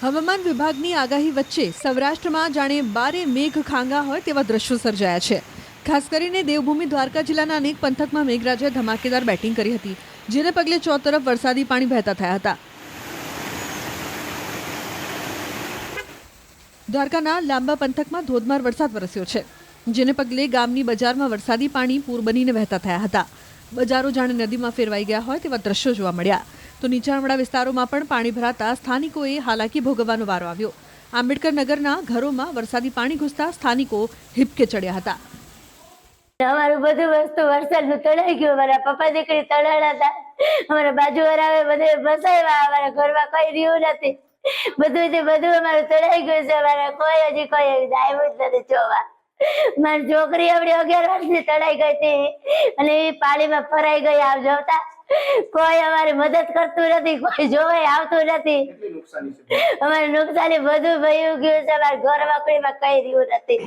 હવામાન વિભાગની આગાહી વચ્ચે સૌરાષ્ટ્રમાં જાણે બારે મેઘ ખાંગા હોય તેવા દ્રશ્યો સર્જાયા છે। ખાસ કરીને દેવભૂમિ દ્વારકા જિલ્લાના અનેક પંથકમાં મેઘરાજાએ ધમાકેદાર બેટિંગ કરી હતી, જેને પગલે ચોતરફ વરસાદી પાણી વહેતા થયા હતા। દ્વારકાના લાંબા પંથકમાં ધોધમાર વરસાદ વરસ્યો છે, જેને પગલે ગામની બજારમાં વરસાદી પાણી પૂર બનીને વહેતા થયા હતા। બજારો જાણે નદીમાં ફેરવાઈ ગયા હોય તેવા દ્રશ્યો જોવા મળ્યા। તો નીચાણવાળા વિસ્તારોમાં પણ પાણી ભરાતા સ્થાનિકોએ હાલાકી ભોગવવાનો વારો આવ્યો। આંબેડકર નગરના ઘરોમાં વરસાદી પાણી ઘૂસતા સ્થાનિકો હિબકે ચડ્યા હતા। અમારું બધું વસ્તુ વરસાદનું તણાઈ ગયું। અમારા પપ્પા દીકરી તણાણા હતા, અમારા બાજુવાળા બધે બસાવ્યા, અમારા ઘરમાં કઈ રહ્યું નથી, બધું અમારું તણાઈ ગયું છે। અમારે કોઈ હજી કોઈ આવ્યું જ નથી જોવા। મારી છોકરી આપણી 11 વર્ષની તણાઈ ગઈ હતી અને એ પાણીમાં ફરાઈ ગઈ। આવ જોતા કોઈ અમારી મદદ કરતું નથી, કોઈ જોવા આવતું નથી। અમારે નુકસાની બધું ભયું ગયું છે। અમારા ઘર વાકડીમાં કઈ રહ્યું નથી,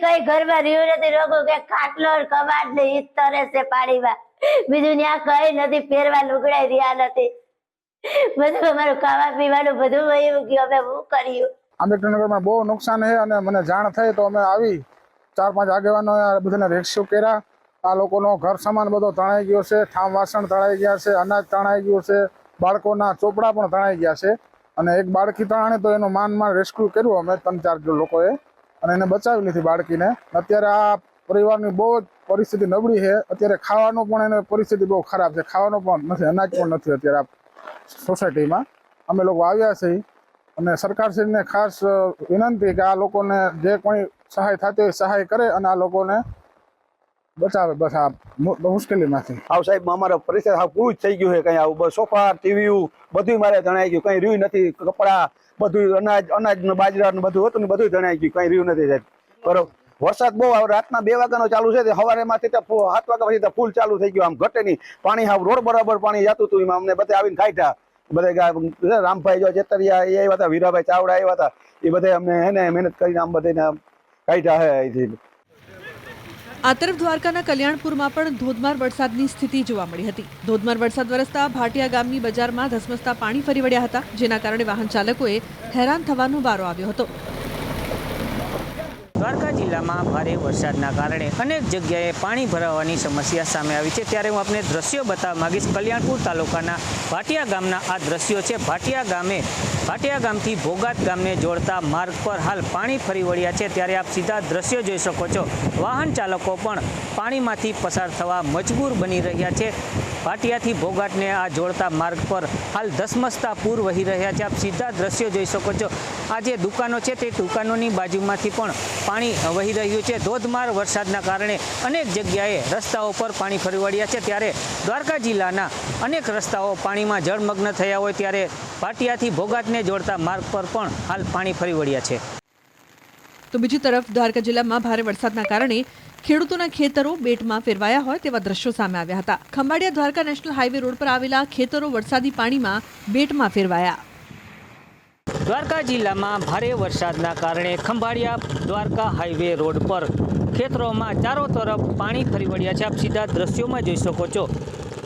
કઈ ઘરમાં રહ્યું નથી। લોકો કે ખાટલો કબાટ ને ઈ તરે છે પાણીમાં, બીજું ત્યાં કઈ નથી, ફેરવા લુગડાઈ રહ્યા નથી। બધું અમારું ખાવા પીવાનું બધું ભયું ગયું। અમે શું કર્યું? આંબેડકર નગરમાં બહુ નુકસાન છે અને મને જાણ થઈ તો અમે આવી 4-5 આગેવાનો બધાને રેસ્ક્યુ કર્યા। આ લોકોનો ઘર સામાન બધો તણાઈ ગયો છે, ઠામ વાસણ તણાઈ ગયા છે, અનાજ તણાઈ ગયું છે, બાળકોના ચોપડા પણ તણાઈ ગયા છે અને એક બાળકી તણાણી તો એનું માન રેસ્ક્યુ કર્યું અમે 3-4 લોકોએ અને એને બચાવી લીધી બાળકીને। અત્યારે આ પરિવારની બહુ જ પરિસ્થિતિ નબળી છે। અત્યારે ખાવાનું પણ એને પરિસ્થિતિ બહુ ખરાબ છે, ખાવાનું પણ નથી, અનાજ પણ નથી અત્યારે આ સોસાયટીમાં। અમે લોકો આવ્યા છીએ અને સરકારશ્રીને ખાસ વિનંતી કે આ લોકોને જે કોઈ સહાય થતી હોય સહાય કરે અને આ લોકોને બચાવે બસ આ મુશ્કેલીમાંથી। સાહેબ અમારા પરિસ્થિતિ પૂરું જ થઈ ગયું છે। કઈ આવું સોફા ટીવી બધું મારે જણાઈ ગયું, કઈ રહ્યું નથી। કપડા બધું અનાજ ને બાજરા ને બધું હતું ને બધું જણાઈ ગયું, કઈ રહ્યું નથી સાહેબ। બરોબર વરસાદ બહુ રાતના 2 વાગ્યાનો ચાલુ છે, સવારે માંથી 7 વાગ્યા પછી ફૂલ ચાલુ થઈ ગયું। આમ ઘટે નહીં પાણી, રોડ બરાબર પાણી જતું હતું, એમાં અમને બધા આવીને કાઢ્યા। બધા રામભાઈ જો ચેતરિયા એ આવ્યા હતા, વીરાભાઈ ચાવડા આવ્યા હતા, એ બધા અમને એને મહેનત કરીને આમ બધાને કાઢ્યા છે અહીંથી। આ તરફ દ્વારકાના કલ્યાણપુરમાં પણ ધોધમાર વરસાદની સ્થિતિ જોવા મળી હતી। ધોધમાર વરસાદ વરસતા ભાટિયા ગામની બજારમાં ધસમસતા પાણી ફરી વળ્યા હતા, જેના કારણે વાહન ચાલકોએ હેરાન થવાનો વારો આવ્યો હતો। દ્વારકા જિલ્લામાં ભારે વરસાદના કારણે અનેક જગ્યાએ પાણી ભરાવાની સમસ્યા સામે આવી છે। ત્યારે હું આપને દ્રશ્યો બતાવવા માંગીશ। કલ્યાણપુર તાલુકાના ભાટિયા ગામના આ દ્રશ્યો છે। ભાટિયા ગામથી ભોગાત ગામને જોડતા માર્ગ પર હાલ પાણી ફરી વળ્યા છે। ત્યારે આપ સીધા દ્રશ્યો જોઈ શકો છો, વાહન ચાલકો પણ પાણીમાંથી પસાર થવા મજબૂર બની રહ્યા છે। ભાટિયાથી ભોગાતને આ જોડતા માર્ગ પર હાલ ધસમસતા પૂર વહી રહ્યા છે। આપ સીધા દ્રશ્યો જોઈ શકો છો, આ જે દુકાનો છે તે દુકાનોની બાજુમાંથી પણ પાણી વહી રહ્યું છે। ધોધમાર વરસાદના કારણે અનેક જગ્યાએ રસ્તાઓ પર પાણી ફરી વળ્યા છે। ત્યારે દ્વારકા જિલ્લાના અનેક રસ્તાઓ પાણીમાં જળમગ્ન થયા હોય ત્યારે ભાટિયાથી ભોગાતને જોડતા માર્ગ પર પણ હાલ પાણી ફરી વળ્યા છે। તો બીજી તરફ દ્વારકા જિલ્લામાં ભારે વરસાદના કારણે ખેડૂતોના ખેતરો બેટમાં ફેરવાયા હોય તેવા દ્રશ્યો સામે આવ્યા હતા। Khambhalia Dwarka national highway road પર આવેલા ખેતરો વરસાદી પાણીમાં બેટમાં ફેરવાયા। દ્વારકા જિલ્લામાં ભારે વરસાદના કારણે ખંભાળિયા દ્વારકા હાઈવે રોડ પર ખેતરોમાં ચારો તરફ પાણી ફરી વળ્યા છે। આપ સીધા દ્રશ્યોમાં જોઈ શકો છો,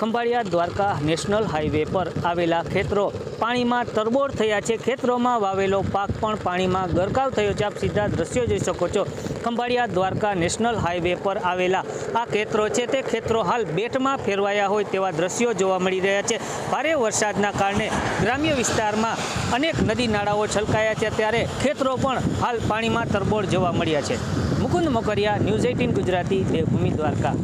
ખંભાળિયા દ્વારકા નેશનલ હાઈવે પર આવેલા ખેતરો પાણીમાં તરબોળ થયા છે। ખેતરોમાં વાવેલો પાક પણ પાણીમાં ગરકાવ થયો છે। આપ સીધા દ્રશ્યો જોઈ શકો છો, ખંભાળિયા દ્વારકા નેશનલ હાઈવે પર આવેલા આ ખેતરો છે તે ખેતરો હાલ બેટમાં ફેરવાયા હોય તેવા દ્રશ્યો જોવા મળી રહ્યા છે। ભારે વરસાદના કારણે ગ્રામ્ય વિસ્તારમાં અનેક નદી નાળાઓ છલકાયા છે, ત્યારે ખેતરો પણ હાલ પાણીમાં તરબોળ જોવા મળ્યા છે। મુકુંદ મોકરિયા, ન્યૂઝ 18 ગુજરાતી, દેવભૂમિ દ્વારકા।